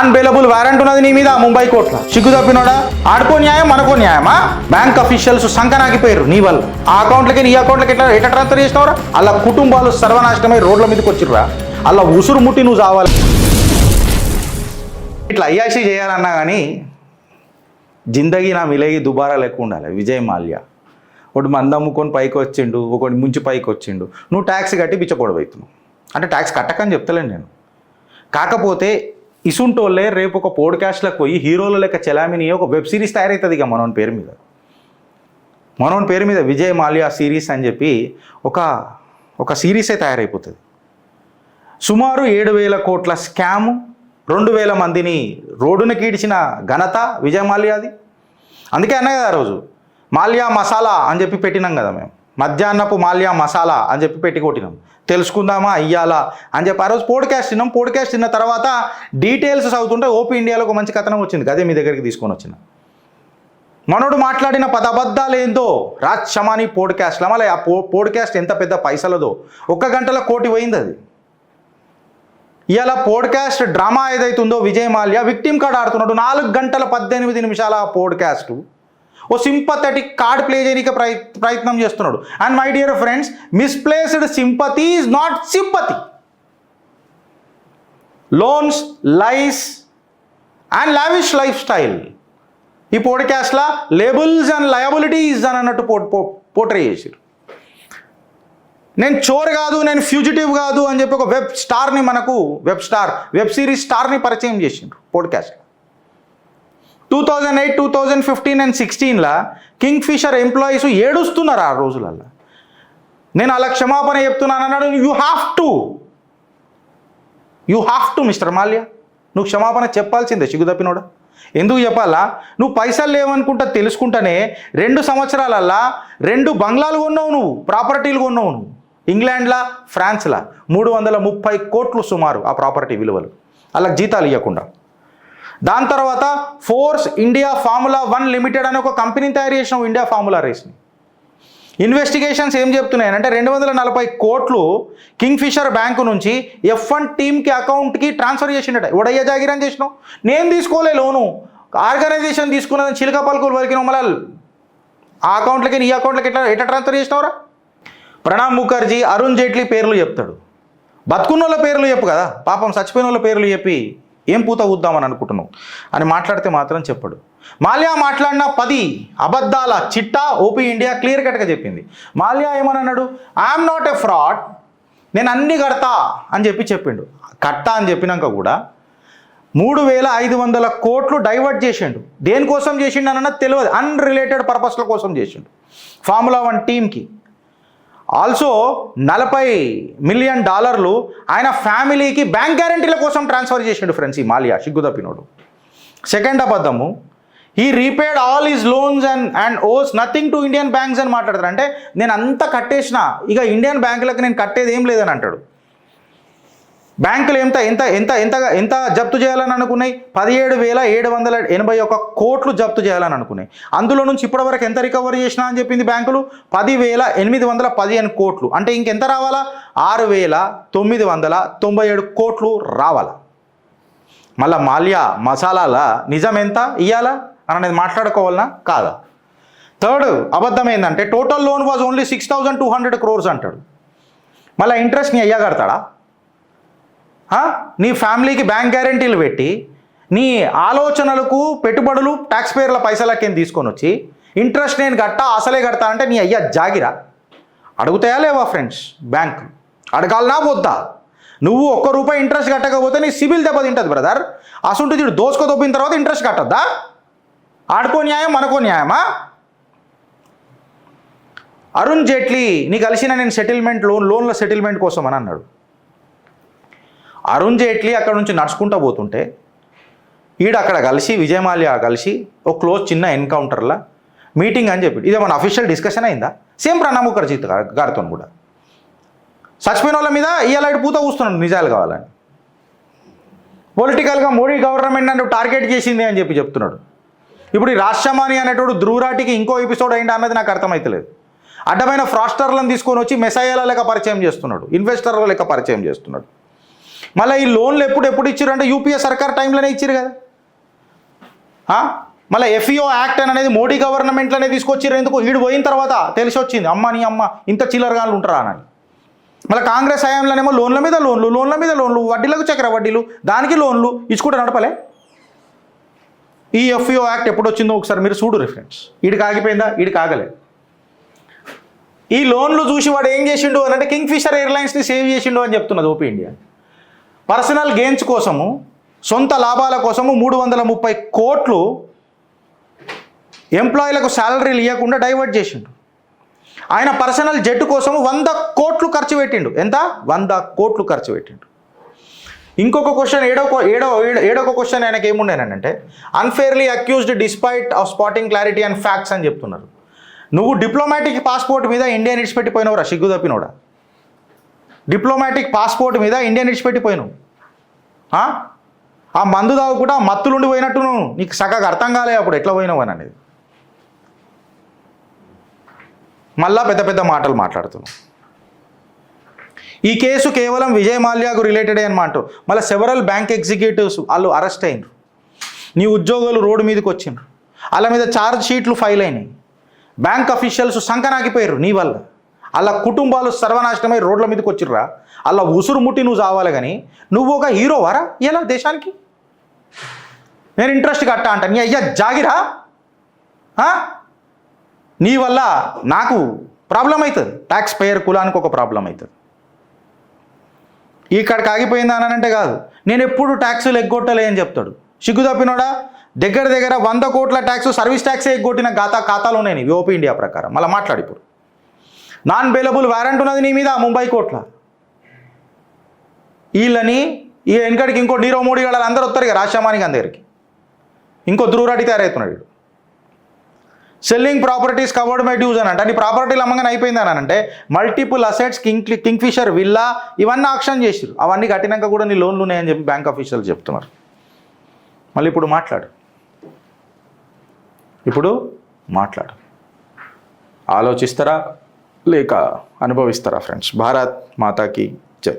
అన్బెయిలబుల్ warrant ఉన్నది నీ మీద ముంబై కోర్టులో. సిగ్గు తప్పినోడా? ఆడుకో న్యాయం మనకో న్యాయమా? బ్యాంక్ అఫీషియల్స్ సంకనాగిపోయారు నీ వల్ల. ఆ అకౌంట్లకి నీ అకౌంట్లకి ఎట్లా ట్రాన్స్ఫర్ చేసినవరా? అలా కుటుంబాలు సర్వనాశనమై రోడ్ల మీదకి వచ్చిర్రా. అలా ఉసురు ముట్టి నువ్వు చావాలి. ఇట్లా అయ్యాసి చేయాలన్నా కానీ జిందగీ నా మిలగి దుబారా లెక్క ఉండాలి. విజయ్ మాల్యా ఒకటి మంద అమ్ముకొని పైకి వచ్చిండు, ఒకటి ముంచి పైకి వచ్చిండు. నువ్వు ట్యాక్స్ కట్టి బిచ్చకూడబోతున్నావు. అంటే ట్యాక్స్ కట్టకని చెప్తలేను నేను. కాకపోతే ఇసుంటోళ్ళే రేపు ఒక పోడ్కాస్ట్లకు పోయి హీరోల లెక్క చెలామిని ఒక వెబ్ సిరీస్ తయారవుతుంది. ఇక మనోని పేరు మీద విజయ్ మాల్యా సిరీస్ అని చెప్పి ఒక సిరీసే తయారైపోతుంది. సుమారు 7,000 కోట్ల స్కాము, 2,000 మందిని రోడ్డున కీడ్చిన ఘనత విజయ్ మాల్యాది. అందుకే అన్న కదా ఆ రోజు మాల్యా మసాలా అని చెప్పి పెట్టినాం కదా మేము. మధ్యాహ్నపు మాల్యా మసాలా అని చెప్పి పెట్టి కొట్టినాం. తెలుసుకుందామా అయ్యాలా అని చెప్పి ఆ రోజు పోడ్కాస్ట్ విన్నాం. పోడ్కాస్ట్ విన్న తర్వాత డీటెయిల్స్ చదువుతుంటే ఓపీ ఇండియాలో ఒక మంచి కథనం వచ్చింది. అదే మీ దగ్గరికి తీసుకొని వచ్చిన. మనోడు మాట్లాడిన 10 అబద్ధాలు ఏందో రాజ్ షమానీ పోడ్కాస్ట్లో. మళ్ళీ ఆ పోడ్కాస్ట్ ఎంత పెద్ద పైసలదో, 1 గంటలో 1 కోటి పోయింది అది. ఇవాళ పోడ్కాస్ట్ డ్రామా ఏదైతుందో విజయ్ మాల్యా విక్టిమ్ కార్డ్ ఆడుతున్నాడు. 4 గంటల 18 నిమిషాల పోడ్కాస్టు ఓ సింపథెటిక్ కార్డ్ ప్లే చేయడానికి ప్రయత్నం చేస్తున్నాడు. And my dear friends, misplaced sympathy is not sympathy. Loans, lies and lavish life style ఈ పోడ్కాస్ట్లో లేబుల్స్ అండ్ లయబిలిటీస్ అని అన్నట్టు పోర్ట్రే చేశారు. నేను చోర్ కాదు, నేను ఫ్యూజిటివ్ కాదు అని చెప్పి ఒక వెబ్ సిరీస్ స్టార్ని పరిచయం చేసిండ్రు పోడ్కాస్ట్లో. 2008, 2015 అండ్ 2016లా కింగ్ ఫిషర్ ఎంప్లాయీస్ ఏడుస్తున్నారు ఆ రోజులల్లో. నేను అలా క్షమాపణ చెప్తున్నాను అన్నాడు. You have to mister Mallya, నువ్వు క్షమాపణ చెప్పాల్సిందే సిగ్గు తప్పినోడా. ఎందుకు చెప్పాలా? నువ్వు పైసలు లేవనుకుంటా తెలుసుకుంటానే 2 సంవత్సరాలల్లా 2 బంగ్లాలు కొన్నావు, నువ్వు ప్రాపర్టీలు కొన్నావు. నువ్వు ఇంగ్లాండ్లా, ఫ్రాన్స్లా 330 కోట్లు సుమారు ఆ ప్రాపర్టీ విలువలు. అలా జీతాలు ఇవ్వకుండా. దాని తర్వాత ఫోర్స్ ఇండియా ఫార్ములా 1 లిమిటెడ్ అనే ఒక కంపెనీని తయారు చేసినావు, ఇండియా ఫార్ములా రేస్ని. ఇన్వెస్టిగేషన్స్ ఏం చెప్తున్నాయంటే 240 కోట్లు కింగ్ ఫిషర్ బ్యాంకు నుంచి F1 టీమ్కి అకౌంట్కి ట్రాన్స్ఫర్ చేసిండట. ఎవడయ్యా జాగిరని చేసినావు? నేను తీసుకోలే లోను, ఆర్గనైజేషన్ తీసుకున్నదని చిలక పలుకులు వలికినావు. మళ్ళీ ఆ అకౌంట్లకి నీ అకౌంట్లకి ఎట్లా ట్రాన్స్ఫర్ చేసినావురా? ప్రణబ్ ముఖర్జీ, అరుణ్ జైట్లీ పేర్లు చెప్తాడు. బతుకున్న వాళ్ళ పేర్లు చెప్పు కదా, పాపం చచ్చిపోయిన వాళ్ళ పేర్లు చెప్పి ఏం పూత ఊద్దామని అనుకుంటున్నావు అని మాట్లాడితే మాత్రం చెప్పడు. మాల్యా మాట్లాడిన 10 అబద్ధాల చిట్టా ఓపీ ఇండియా క్లియర్ కట్గా చెప్పింది. మాల్యా ఏమని అన్నాడు? ఐఎమ్ నాట్ ఎ ఫ్రాడ్, నేను అన్ని కడతా అని చెప్పిండు. కడతా అని చెప్పినాక కూడా 3,500 కోట్లు డైవర్ట్ చేసిండు. దేనికోసం చేసిండు అన్నది తెలియదు. అన్రిలేటెడ్ పర్పస్ల కోసం చేసిండు ఫార్ములా 1 టీమ్కి. ఆల్సో $40 మిలియన్ ఆయన ఫ్యామిలీకి బ్యాంక్ గ్యారంటీల కోసం ట్రాన్స్ఫర్ చేసిండు ఫ్రెండ్స్ ఈ మాల్యా సిగ్గు తప్పినోడు. సెకండ్ అబద్ధము, ఈ repaid all is loans and ఓస్ నథింగ్ టు ఇండియన్ బ్యాంక్స్ అని మాట్లాడతారు. అంటే నేను అంతా కట్టేసిన, ఇక ఇండియన్ బ్యాంకులకు నేను కట్టేది ఏం లేదని అంటాడు. బ్యాంకులు ఎంత ఎంత ఎంత ఎంత ఎంత జప్తు చేయాలని అనుకున్నాయి? 17,781 కోట్లు జప్తు చేయాలని అనుకున్నాయి. అందులో నుంచి ఇప్పటివరకు ఎంత రికవరీ చేసినా అని చెప్పింది బ్యాంకులు? 10,815 కోట్లు. అంటే ఇంకెంత రావాలా? 6,997 కోట్లు రావాలా. మళ్ళీ మాల్యా మసాలాల నిజం ఎంత ఇయ్యాలా అనేది మాట్లాడుకోవాలనా కాదా? థర్డ్ అబద్ధం ఏంటంటే total loan was only 6,200 crores అంటాడు. మళ్ళీ ఇంట్రెస్ట్ నీ అయ్యా కడతాడా? నీ ఫ్యామిలీకి బ్యాంక్ గ్యారంటీలు పెట్టి నీ ఆలోచనలకు పెట్టుబడులు ట్యాక్స్ పేర్ల పైసలకేం తీసుకొని వచ్చి ఇంట్రెస్ట్ నేను కట్టా అసలే కడతా అంటే నీ అయ్యా జాగిరా? అడుగుతాయా లేవా ఫ్రెండ్స్? బ్యాంక్ అడగాలనా వద్దా? నువ్వు ₹1 ఇంట్రెస్ట్ కట్టకపోతే నీ సిబిల్ దెబ్బతింటుంది బ్రదర్. అసలు దోసుకో దొబ్బిన తర్వాత ఇంట్రెస్ట్ కట్టద్దా? ఆడుకో న్యాయం మనకో న్యాయమా? అరుణ్ జైట్లీ నీ కలిసిన నేను సెటిల్మెంట్ లోన్ల సెటిల్మెంట్ కోసం అని అన్నాడు. అరుణ్ జైట్లీ అక్కడ నుంచి నడుచుకుంటూ పోతుంటే అక్కడ కలిసి విజయ్ మాల్యా కలిసి ఒక క్లోజ్ చిన్న ఎన్కౌంటర్లా మీటింగ్ అని చెప్పి ఇది మన అఫీషియల్ డిస్కషన్ అయిందా? సేమ్ ప్రణబ్ ముఖర్జీ గారితో కూడా చచ్చిపోయిన వాళ్ళ మీద ఇవాళ పూత కూస్తున్నాడు నిజాలు కావాలని. పొలిటికల్గా మోడీ గవర్నమెంట్ నన్ను టార్గెట్ చేసింది అని చెప్తున్నాడు. ఇప్పుడు ఈ రాష్ట్రమాని అనేటోడు ధ్రువరాటికి ఇంకో ఎపిసోడ్ అయిందా అన్నది నాకు అర్థమవుతలేదు. అడ్డమైన ఫ్రాస్టర్లను తీసుకొని వచ్చి మెసయ్యల లెక్క పరిచయం చేస్తున్నాడు, ఇన్వెస్టర్ల లెక్క పరిచయం చేస్తున్నాడు. మళ్ళీ ఈ లోన్లు ఎప్పుడు ఇచ్చారు అంటే యూపీఏ సర్కార్ టైంలోనే ఇచ్చారు కదా. మళ్ళీ ఎఫ్ఈఓ యాక్ట్ అనేది మోడీ గవర్నమెంట్లోనే తీసుకొచ్చారు. ఎందుకు ఈడు పోయిన తర్వాత తెలిసి వచ్చింది అమ్మ నీ అమ్మ ఇంత చిల్లరగాళ్ళు ఉంటారా అని. మళ్ళీ కాంగ్రెస్ హయాంలోనేమో లోన్ల మీద లోన్లు వడ్డీలకు చక్ర వడ్డీలు దానికి లోన్లు ఇచ్చుకుంటే నడపలే. ఈ ఎఫ్ఈఓ యాక్ట్ ఎప్పుడు వచ్చిందో ఒకసారి మీరు చూడు రిఫరెన్స్. ఈడికి ఆగిపోయిందా? ఈడికి ఆగలేదు. ఈ లోన్లు చూసి వాడు ఏం చేసిండు అని అంటే కింగ్ ఫిషర్ ఎయిర్లైన్స్ని సేవ్ చేసిండు అని చెప్తున్నది ఓపీ ఇండియా. పర్సనల్ గెయిన్స్ కోసము, సొంత లాభాల కోసము 330 కోట్లు ఎంప్లాయీలకు శాలరీలు ఇవ్వకుండా డైవర్ట్ చేసిండు. ఆయన పర్సనల్ జెట్ కోసము 100 కోట్లు ఖర్చు పెట్టిండు. ఎంత? 100 కోట్లు ఖర్చు పెట్టిండు. ఇంకొక క్వశ్చన్ ఏడో క్వశ్చన్ ఆయనకి ఏముండేనంటే unfairly accused despite of spotting clarity and facts అని చెప్తున్నారు. నువ్వు డిప్లొమాటిక్ పాస్పోర్ట్ మీద ఇండియా ఇడిచిపెట్టిపోయినవురా సిగ్గు తప్పినోడా. డిప్లొమాటిక్ పాస్పోర్ట్ మీద ఇండియా ఇడిచిపెట్టిపోయినావు. ఆ మందు తాగుకుంటా మత్తులుండి పోయినట్టు నువ్వు నీకు సగగా అర్థం కాలే అప్పుడు ఎట్లా పోయినావు అని అనేది. మళ్ళా పెద్ద మాటలు మాట్లాడుతున్నావు. ఈ కేసు కేవలం విజయ్ మాల్యాకు రిలేటెడే అనమాట. మళ్ళీ సెవరల్ బ్యాంక్ ఎగ్జిక్యూటివ్స్ వాళ్ళు అరెస్ట్ అయినారు. నీ ఉద్యోగులు రోడ్డు మీదకి వచ్చిండ్రు. వాళ్ళ మీద ఛార్జ్ షీట్లు ఫైల్ అయినాయి. బ్యాంక్ అఫీషియల్స్ సంకనాకిపోయారు నీ వల్ల. వాళ్ళ కుటుంబాలు సర్వనాశనమై రోడ్ల మీదకి వచ్చిర్రా. అలా ఉసురు ముట్టి నువ్వు చావాలి కానీ నువ్వు ఒక హీరోవారా ఎలా దేశానికి? నేను ఇంట్రెస్ట్ కట్టా అంట నీ అయ్యా జాగిరా. నీ వల్ల నాకు ప్రాబ్లం అవుతుంది, ట్యాక్స్ పేయర్ కులానికి ఒక ప్రాబ్లం అవుతుంది. ఇక్కడికి ఆగిపోయిందా అని అంటే కాదు, నేను ఎప్పుడు ట్యాక్సులు ఎగ్గొట్టలే అని చెప్తాడు. సిగ్గు తప్పినోడా. దగ్గర 100 కోట్ల ట్యాక్స్ సర్వీస్ ట్యాక్సే ఎగ్గొట్టిన ఖాతాలు ఉన్నాయి ఓపీ ఇండియా ప్రకారం. మళ్ళీ మాట్లాడిప్పుడు నాన్ బెయిలబుల్ వారెంట్ ఉన్నది నీ మీద ముంబై కోట్ల. వీళ్ళని ఈ వెనకడికి ఇంకో నీరవ్ మోడీ వాళ్ళు అందరూ వస్తారు ఇక రాజామానికి అందరికి. ఇంకో ధ్రువరాటి తయారవుతున్నాడు. Selling properties covered by dues అని అంటే నీ ప్రాపర్టీలు అమ్మగానే అయిపోయిందని అంటే multiple assets Kingfisher villa ఇవన్నీ ఆక్షన్ చేసిరు. అవన్నీ కట్టినాక కూడా నీ లోన్లు ఉన్నాయని చెప్పి బ్యాంక్ ఆఫీషియల్ చెప్తున్నారు. మళ్ళీ ఇప్పుడు మాట్లాడు. ఆలోచిస్తారా లేక అనుభవిస్తారా ఫ్రెండ్స్? భారత్ మాతాకి జై.